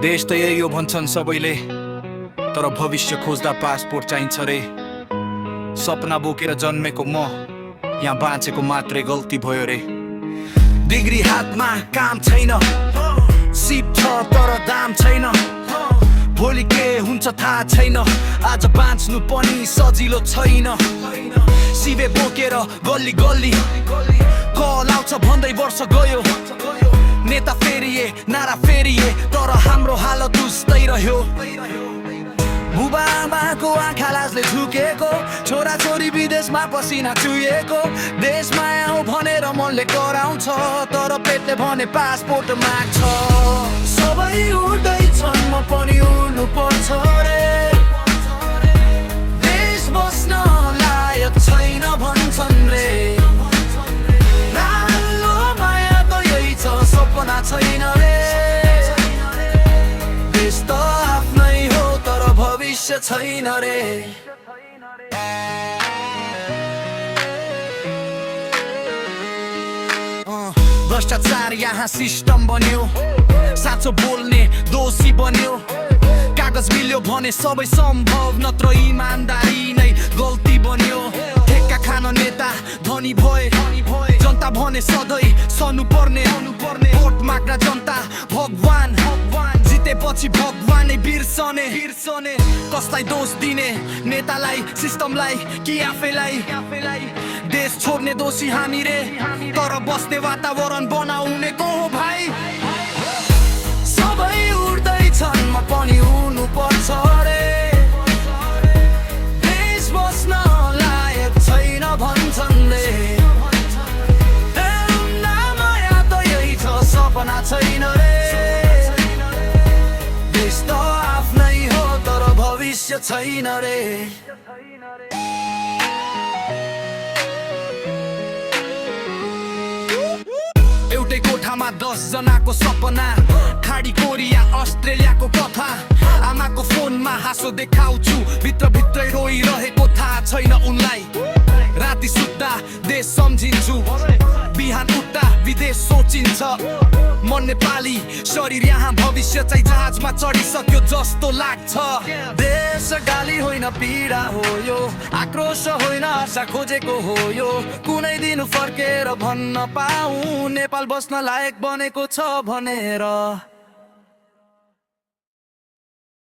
देश त यही हो भन्छन् सबैले, तर भविष्य खोज्दा पासपोर्ट चाहिन्छ रे। सपना बोकेर जन्मेको म यहाँ बाँचेको मात्रै गल्ती भयो रे। डिग्री हातमा काम छैन, सिप छ तर दाम छैन, भोलि के हुन्छ थाहा छैन, आज बाँच्नु पनि सजिलो छैन। सिबे बोकेर गल्ली गल्ली कल आउँछ भन्दै वर्ष गयो, नेता फेरिए नारा फेरिए तर हाम्रो हालत उस्तै रह्यो। बुबा आमाको आँखा लाजले झुकेको, छोरा छोरी विदेशमा पसिना चुहिएको, देश माया हो भनेर मनले कराउँछ तर पेटले भने पासपोर्ट माग्छ। सबै उड्दैछन् म पनि उड्नु पर्छ रे, देश बस्न लायक छैन भन्छन् रे। नालो माया त यही छ, सपना छैन रे, देश त आफ्नै हो तर भविष्य छैन रे। भ्रष्टाचार यहाँ सिस्टम बन्यो, साँचो बोल्ने दोषी बन्यो, कागज मिल्यो भने सबै सम्भव, नत्र इमानदारी नै गल्ती बन्यो। ठेक्का खान नेता धनी भए, जनता भने सधैँ सनु पर्ने, भोट माग्न जनता भगवान, जितेपछि भगवानै बिर्सने। कसलाई दोष दिने, नेतालाई सिस्टमलाई कि आफैलाई? देश छोड्ने दोषी हामी रे, तर बस्ने वातावरण बनाउने को हो भाइ? सबै उड्दैछन् म पनि उड्नु पर्छ रे, देश बस्न लायक छैन भन्छन् रे। माया त यही छ, सपना छैन रे, देश त आफ्नै हो तर भविष्य छैन रे। एउटै कोठामा 10 जनाको सपना, खाडी कोरिया अस्ट्रेलियाको कथा। आमाको फोनमा हाँसो देखाउँछु, भित्रभित्रै रोइरहेको थाहा छैन उनलाई। राति सुत्दा देश सम्झिन्छु, बिहान उठ्दा विदेश सोचिन्छ। मन नेपाली शरीर यहाँ भविष्य चाहिँ जहाजमा चढिसक्यो जस्तो लाग्छ। देश गाली होइन पीडा हो यो, आक्रोश होइन आशा खोजेको हो यो। कुनै दिन फर्केर भन्न पाऊँ नेपाल बस्न लायक बनेको छ भनेर।